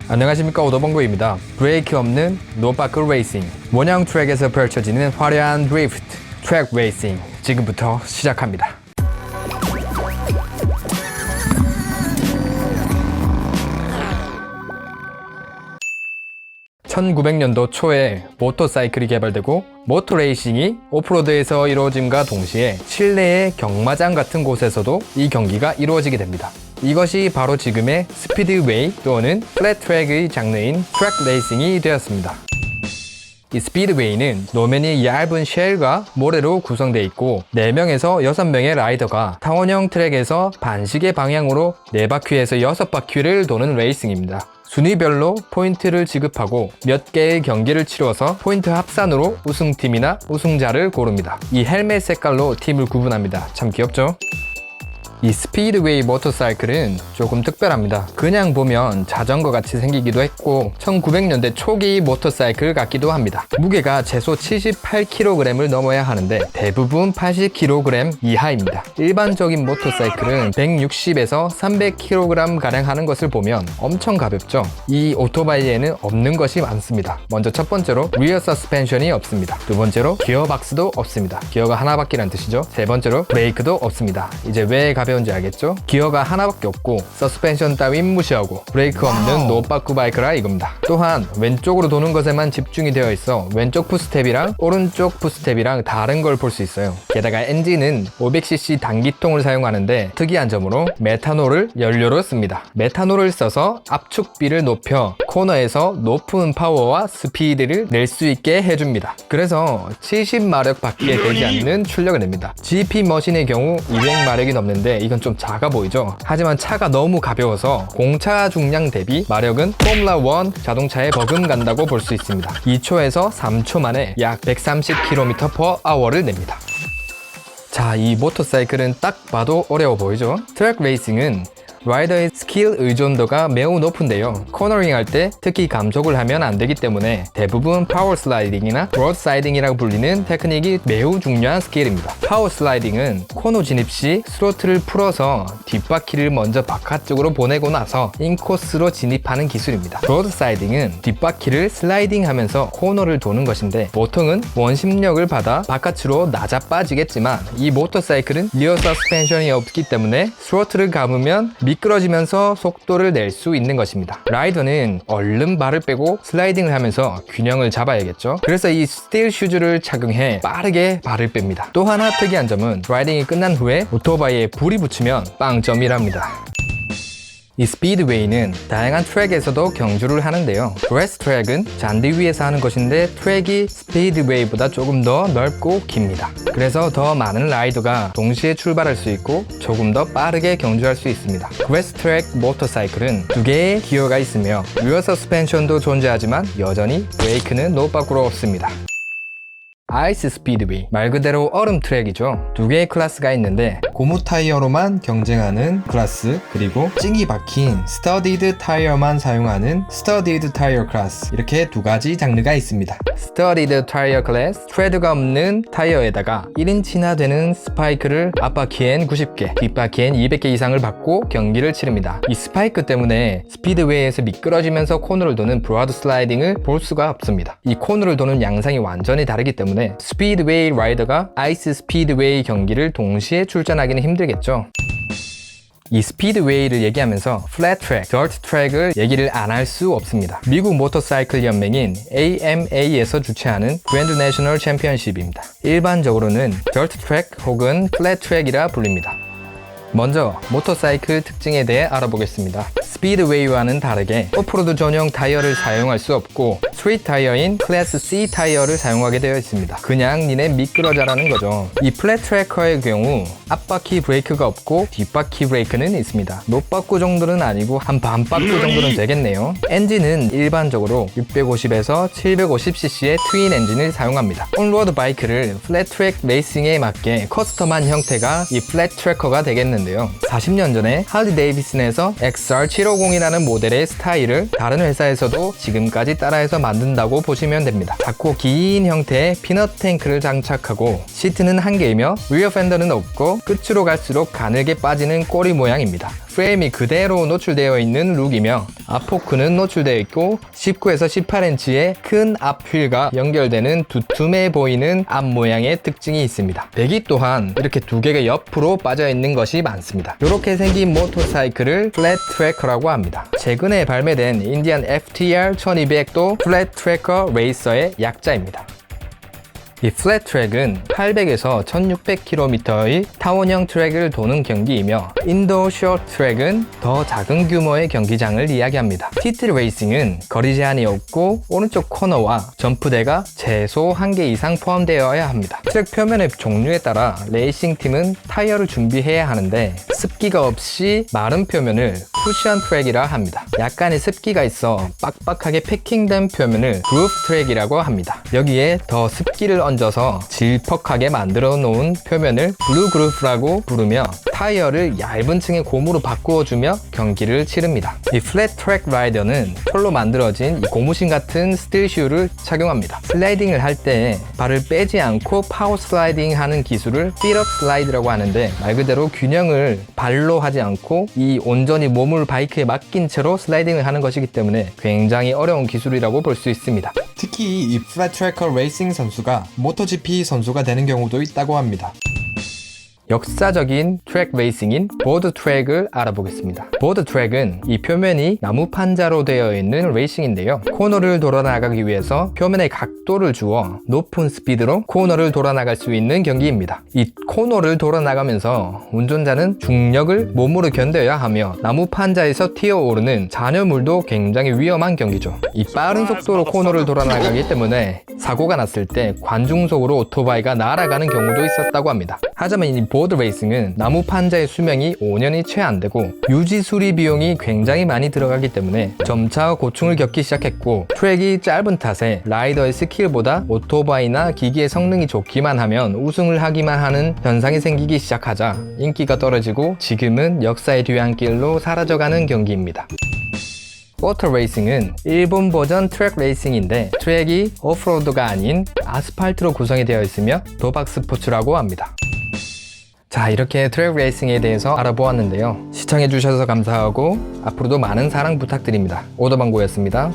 안녕하십니까, 오더봉구입니다. 브레이크 없는 노바클 레이싱, 원형 트랙에서 펼쳐지는 화려한 드리프트 트랙 레이싱, 지금부터 시작합니다. 1900년도 초에 모터사이클이 개발되고 모터레이싱이 오프로드에서 이루어짐과 동시에 실내의 경마장 같은 곳에서도 이 경기가 이루어지게 됩니다. 이것이 바로 지금의 스피드웨이 또는 플랫 트랙의 장르인 트랙 레이싱이 되었습니다. 이 스피드웨이는 노면이 얇은 쉘과 모래로 구성되어 있고 4명에서 6명의 라이더가 타원형 트랙에서 반시계 방향으로 4바퀴에서 6바퀴를 도는 레이싱입니다. 순위별로 포인트를 지급하고 몇 개의 경기를 치루어서 포인트 합산으로 우승팀이나 우승자를 고릅니다. 이 헬멧 색깔로 팀을 구분합니다. 참 귀엽죠? 이 스피드웨이 모터사이클은 조금 특별합니다. 그냥 보면 자전거 같이 생기기도 했고 1900년대 초기 모터사이클 같기도 합니다. 무게가 최소 78kg을 넘어야 하는데 대부분 80kg 이하입니다. 일반적인 모터사이클은 160에서 300kg 가량 하는 것을 보면 엄청 가볍죠. 이 오토바이에는 없는 것이 많습니다. 먼저 첫 번째로 리어 서스펜션이 없습니다. 두 번째로 기어박스도 없습니다. 기어가 하나밖에 란 뜻이죠. 세 번째로 브레이크도 없습니다. 이제 왜 가벼운지 알겠죠? 기어가 하나밖에 없고 서스펜션 따윈 무시하고 브레이크 없는 노바쿠 바이크라 이겁니다. 또한 왼쪽으로 도는 것에만 집중이 되어 있어 왼쪽 푸스텝이랑 오른쪽 푸스텝이랑 다른 걸 볼 수 있어요. 게다가 엔진은 500cc 단기통을 사용하는데 특이한 점으로 메탄올을 연료로 씁니다. 메탄올을 써서 압축비를 높여 코너에서 높은 파워와 스피드를 낼 수 있게 해줍니다. 그래서 70마력 밖에 되지 않는 출력을 냅니다. GP 머신의 경우 200마력이 넘는데 이건 좀 작아 보이죠? 하지만 차가 너무 가벼워서 공차 중량 대비 마력은 포뮬라 1 자동차에 버금간다고 볼 수 있습니다. 2초에서 3초 만에 약 130km/h를 냅니다. 자, 이 모터사이클은 딱 봐도 어려워 보이죠? 트랙 레이싱은 라이더의 스킬 의존도가 매우 높은데요. 코너링 할 때 특히 감속을 하면 안 되기 때문에 대부분 파워 슬라이딩이나 브로드 슬라이딩이라고 불리는 테크닉이 매우 중요한 스킬입니다. 파워 슬라이딩은 코너 진입 시 스로틀을 풀어서 뒷바퀴를 먼저 바깥쪽으로 보내고 나서 인코스로 진입하는 기술입니다. 브로드 슬라이딩은 뒷바퀴를 슬라이딩 하면서 코너를 도는 것인데 보통은 원심력을 받아 바깥으로 낮아 빠지겠지만 이 모터사이클은 리어 서스펜션이 없기 때문에 스로틀을 감으면 미끄러지면서 속도를 낼 수 있는 것입니다. 라이더는 얼른 발을 빼고 슬라이딩을 하면서 균형을 잡아야겠죠. 그래서 이 스틸 슈즈를 착용해 빠르게 발을 뺍니다. 또 하나 특이한 점은 라이딩이 끝난 후에 오토바이에 불이 붙으면 빵점이랍니다. 이 스피드웨이는 다양한 트랙에서도 경주를 하는데요. 레이스 트랙은 잔디 위에서 하는 것인데 트랙이 스피드웨이보다 조금 더 넓고 깁니다. 그래서 더 많은 라이더가 동시에 출발할 수 있고 조금 더 빠르게 경주할 수 있습니다. 레이스 트랙 모터사이클은 2개의 기어가 있으며 리어 서스펜션도 존재하지만 여전히 브레이크는 노바꾸로 없습니다. 아이스 스피드웨이, 말 그대로 얼음 트랙이죠. 2개의 클래스가 있는데 고무 타이어로만 경쟁하는 클래스, 그리고 찡이 박힌 스터디드 타이어만 사용하는 스터디드 타이어 클래스, 이렇게 2가지 장르가 있습니다. 스터디드 타이어 클래스, 트레드가 없는 타이어에다가 1인치나 되는 스파이크를 앞바퀴엔 90개, 뒷바퀴엔 200개 이상을 받고 경기를 치릅니다. 이 스파이크 때문에 스피드웨이에서 미끄러지면서 코너를 도는 브로드 슬라이딩을 볼 수가 없습니다. 이 코너를 도는 양상이 완전히 다르기 때문에 스피드웨이 라이더가 아이스 스피드웨이 경기를 동시에 출전하기는 힘들겠죠. 이 스피드웨이를 얘기하면서 플랫 트랙, 더트 트랙을 얘기를 안 할 수 없습니다. 미국 모터사이클 연맹인 AMA에서 주최하는 그랜드 내셔널 챔피언십입니다. 일반적으로는 더트 트랙 혹은 플랫 트랙이라 불립니다. 먼저 모터사이클 특징에 대해 알아보겠습니다. 스피드웨이와는 다르게 오프로드 전용 타이어를 사용할 수 없고 스트리트 타이어인 클래스 C 타이어를 사용하게 되어 있습니다. 그냥 니네 미끄러져라는 거죠. 이 플랫 트래커의 경우 앞바퀴 브레이크가 없고 뒷바퀴 브레이크는 있습니다. 노바꾸 정도는 아니고 한 반바꾸 정도는 되겠네요. 엔진은 일반적으로 650에서 750cc의 트윈 엔진을 사용합니다. 온로드 바이크를 플랫 트랙 레이싱에 맞게 커스텀한 형태가 이 플랫 트래커가 되겠는데요. 40년 전에 할리 데이비슨에서 XR750이라는 모델의 스타일을 다른 회사에서도 지금까지 따라해서 만든다고 보시면 됩니다. 작고 긴 형태의 피넛 탱크를 장착하고 시트는 한 개이며 리어 펜더는 없고 끝으로 갈수록 가늘게 빠지는 꼬리 모양입니다. 프레임이 그대로 노출되어 있는 룩이며 앞포크는 노출되어 있고 19에서 18인치의 큰 앞휠과 연결되는 두툼해 보이는 앞 모양의 특징이 있습니다. 배기 또한 이렇게 두 개가 옆으로 빠져 있는 것이 많습니다. 이렇게 생긴 모터사이클을 플랫 트래커라고 합니다. 최근에 발매된 인디안 FTR 1200도 플랫 트래커 레이서의 약자입니다. 이 플랫 트랙은 800에서 1600km의 타원형 트랙을 도는 경기이며 인도어 숏 트랙은 더 작은 규모의 경기장을 이야기합니다. TT 레이싱은 거리 제한이 없고 오른쪽 코너와 점프대가 최소 1개 이상 포함되어야 합니다. 트랙 표면의 종류에 따라 레이싱팀은 타이어를 준비해야 하는데 습기가 없이 마른 표면을 쿠션 트랙이라 합니다. 약간의 습기가 있어 빡빡하게 패킹된 표면을 그루프 트랙이라고 합니다. 여기에 더 습기를 얹어서 질퍽하게 만들어 놓은 표면을 블루 그루프라고 부르며 타이어를 얇은 층의 고무로 바꾸어주며 경기를 치릅니다. 이 플랫 트랙 라이더는 철로 만들어진 이 고무신 같은 스틸 슈를 착용합니다. 슬라이딩을 할 때 발을 빼지 않고 파워 슬라이딩 하는 기술을 핏업 슬라이드라고 하는데 말 그대로 균형을 발로 하지 않고 이 온전히 몸을 바이크에 맡긴 채로 슬라이딩을 하는 것이기 때문에 굉장히 어려운 기술이라고 볼 수 있습니다. 특히 이 플랫 트래커 레이싱 선수가 모토GP 선수가 되는 경우도 있다고 합니다. 역사적인 트랙 레이싱인 보드 트랙을 알아보겠습니다. 보드 트랙은 이 표면이 나무 판자로 되어 있는 레이싱인데요. 코너를 돌아 나가기 위해서 표면의 각도를 주어 높은 스피드로 코너를 돌아 나갈 수 있는 경기입니다. 이 코너를 돌아 나가면서 운전자는 중력을 몸으로 견뎌야 하며 나무 판자에서 튀어오르는 잔여물도 굉장히 위험한 경기죠. 이 빠른 속도로 코너를 돌아 나가기 때문에 사고가 났을 때 관중석으로 오토바이가 날아가는 경우도 있었다고 합니다. 하지만 이 보드 레이싱은 나무 판자의 수명이 5년이 채 안 되고 유지 수리 비용이 굉장히 많이 들어가기 때문에 점차 고충을 겪기 시작했고 트랙이 짧은 탓에 라이더의 스킬보다 오토바이나 기기의 성능이 좋기만 하면 우승을 하기만 하는 현상이 생기기 시작하자 인기가 떨어지고 지금은 역사의 뒤안길로 사라져가는 경기입니다. 워터 레이싱은 일본 버전 트랙 레이싱인데 트랙이 오프로드가 아닌 아스팔트로 구성이 되어 있으며 도박 스포츠라고 합니다. 자, 이렇게 트랙 레이싱에 대해서 알아보았는데요. 시청해주셔서 감사하고 앞으로도 많은 사랑 부탁드립니다. 오더방고였습니다.